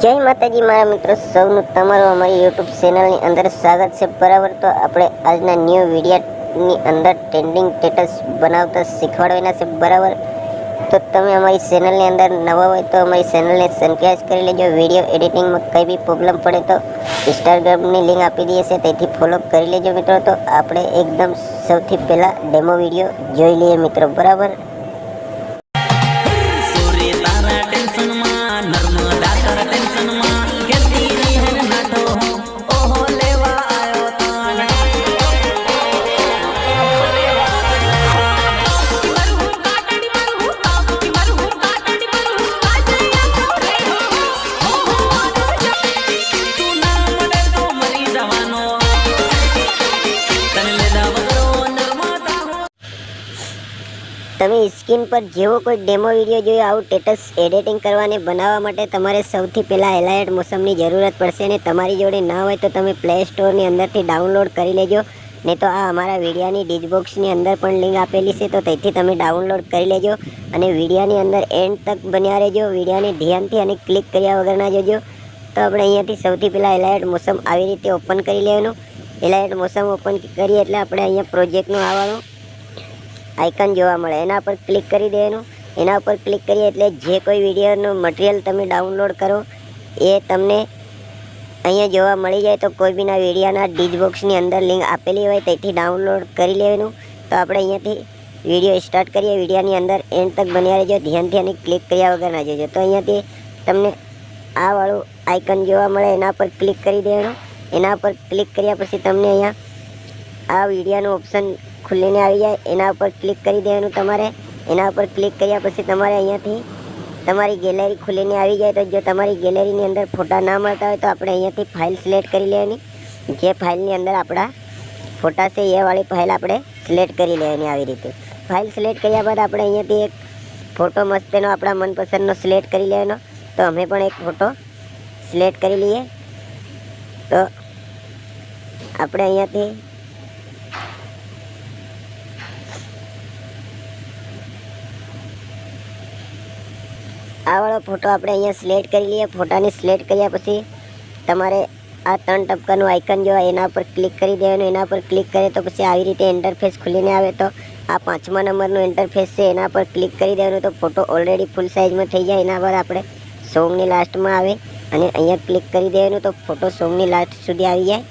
જય માતાજી મારા મિત્રો, સૌનું તમારું અમારી યુટ્યુબ ચેનલની અંદર સ્વાગત છે. બરાબર, તો આપણે આજના ન્યૂ વિડીયોની અંદર ટ્રેન્ડિંગ સ્ટેટસ બનાવતા શીખવાડવાના છે. બરાબર, તો તમે અમારી ચેનલની અંદર નવા હોય તો અમારી ચેનલને સબસ્ક્રાઇબ કરી લેજો. વિડીયો એડિટિંગમાં કંઈ બી પ્રોબ્લેમ પડે તો ઇન્સ્ટાગ્રામની લિંક આપી દઈએ છે, તેથી ફોલો કરી લેજો મિત્રો. તો આપણે એકદમ સૌથી પહેલાં ડેમો વિડીયો જોઈ લઈએ મિત્રો. બરાબર, તમે સ્ક્રીન પર જેવો કોઈ ડેમો વિડીયો જોયો, આવું સ્ટેટસ એડિટિંગ કરવાને બનાવવા માટે તમારે સૌથી પહેલાં એલાઇટ મોશનની જરૂરત પડશે. અને તમારી જોડે ના હોય તો તમે પ્લે સ્ટોરની અંદરથી ડાઉનલોડ કરી લેજો. નહીં તો આ અમારા વિડીયાની ડિસ્ક્રિપ્શનની અંદર પણ લિંક આપેલી છે, તો તેથી તમે ડાઉનલોડ કરી લેજો. અને વિડીયાની અંદર એન્ડ તક બન્યા રહેજો. વિડીયાને ધ્યાનથી અને ક્લિક કર્યા વગર ના જોજો. તો આપણે અહીંયાથી સૌથી પહેલાં એલાઇટ મોશન આવી રીતે ઓપન કરી લેવાનું. એલાઇટ મોશન ઓપન કરીએ એટલે આપણે અહીંયા પ્રોજેક્ટનું આવવાનું આઇકન જોવા મળે, એના પર ક્લિક કરી દેવાનું. એના ઉપર ક્લિક કરીએ એટલે જે કોઈ વિડીયોનું મટીરિયલ તમે ડાઉનલોડ કરો એ તમને અહીંયા જોવા મળી જાય. તો કોઈ બીના વિડીયોના ડિસ્ક્રિપ્શનની અંદર લિંક આપેલી હોય તેથી ડાઉનલોડ કરી લેવાનું. તો આપણે અહીંયાથી વિડીયો સ્ટાર્ટ કરીએ. વિડીયોની અંદર એન્ડ તક બન્યા રહેજો, ધ્યાનથી અને ક્લિક કર્યા વગર ના જોજો. તો અહીંયાથી તમને આ વાળું આઇકન જોવા મળે, એના પર ક્લિક કરી દેવાનું. એના પર ક્લિક કર્યા પછી તમને અહીંયા આ વિડીયોનું ઓપ્શન ખુલીને આવી જાય, એના ઉપર ક્લિક કરી દેવાનું તમારે. એના ઉપર ક્લિક કર્યા પછી તમારે અહીંયાથી તમારી ગેલેરી ખુલીને આવી જાય. તો જો તમારી ગેલેરીની અંદર ફોટા ના મળતા હોય તો આપણે અહીંયાથી ફાઇલ સિલેક્ટ કરી લેવાની. જે ફાઇલની અંદર આપણા ફોટા છે એ વાળી ફાઇલ આપણે સિલેક્ટ કરી લેવાની. આવી રીતે ફાઇલ સિલેક્ટ કર્યા બાદ આપણે અહીંયાથી એક ફોટો મસ્તનો આપણા મનપસંદનો સિલેક્ટ કરી લેવાનો. તો અમે પણ એક ફોટો સિલેક્ટ કરી લઈએ. તો આપણે અહીંયાથી આ વાળો ફોટો આપણે અહીંયા સિલેક્ટ કરી લઈએ. ફોટાને સિલેક્ટ કર્યા પછી તમારે આ 3 ટપકાનું આઇકન જોવા, એના પર ક્લિક કરી દેવાનું. એના પર ક્લિક કરે તો પછી આવી રીતે ઇન્ટરફેસ ખુલીને આવે. તો આ 5મા નંબરનું ઇન્ટરફેસ છે, એના પર ક્લિક કરી દેવાનું. તો ફોટો ઓલરેડી ફૂલ સાઇઝમાં થઈ જાય. એના બાદ આપણે સોંગની લાસ્ટમાં આવે અને અહીંયા ક્લિક કરી દેવાનું. તો ફોટો સોંગની લાસ્ટ સુધી આવી જાય.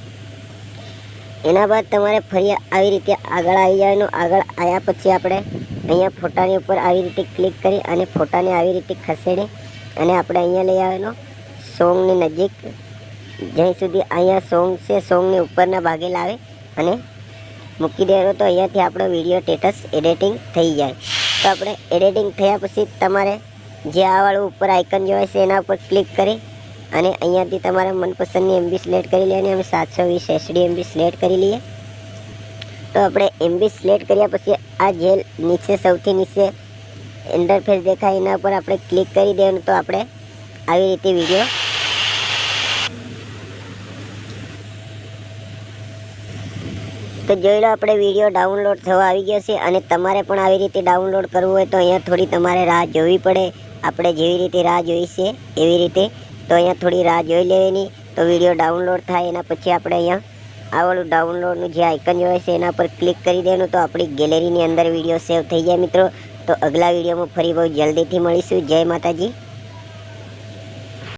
એના બાદ તમારે ફરી આવી રીતે આગળ આવી જવાનું. આગળ આવ્યા પછી આપણે અહીંયા ફોટાની ઉપર આવી રીતે ક્લિક કરી અને ફોટાને આવી રીતે ખસેડી અને આપણે અહીંયા લઈ આવવાનો સોંગની નજીક, જ્યાં સુધી અહીંયા સોંગ છે સોંગની ઉપરના ભાગે લાવે અને મૂકી દેવાનો. તો અહીંયાથી આપણો વિડીયો સ્ટેટસ એડિટિંગ થઈ જાય. તો આપણે એડિટિંગ થયા પછી તમારે જે આ વાળું ઉપર આઇકન જોવાય છે એના ઉપર ક્લિક કરી અને અહીંયાથી તમારા મનપસંદની MB સિલેક્ટ કરી લેવાની. અમે 720 HD MB સિલેક્ટ કરી લઈએ. તો આપણે MB સિલેક્ટ કર્યા પછી આ જે નીચે સૌથી નીચે ઇન્ટરફેસ દેખાય એના પર આપણે ક્લિક કરી દેવાનું. તો આપણે આવી રીતે વિડીયો તો જોઈ લો, આપણે વિડીયો ડાઉનલોડ થવા આવી ગયો છે. અને તમારે પણ આવી રીતે ડાઉનલોડ કરવું હોય તો અહીંયા થોડી તમારે રાહ જોવી પડે. આપણે જેવી રીતે રાહ જોઈ છે એવી રીતે તો અહીંયા થોડી રાહ જોઈ લેવાની. તો વિડીયો ડાઉનલોડ થાય એના પછી આપણે અહીંયા આ વાળું ડાઉનલોડનું જે આઇકન જોવાય છે એના પર ક્લિક કરી દેવાનું. તો આપણી ગેલેરીની અંદર વિડીયો સેવ થઈ જાય મિત્રો. તો અગલા વિડીયોમાં ફરી બહુ જલ્દીથી મળીશું. જય માતાજી.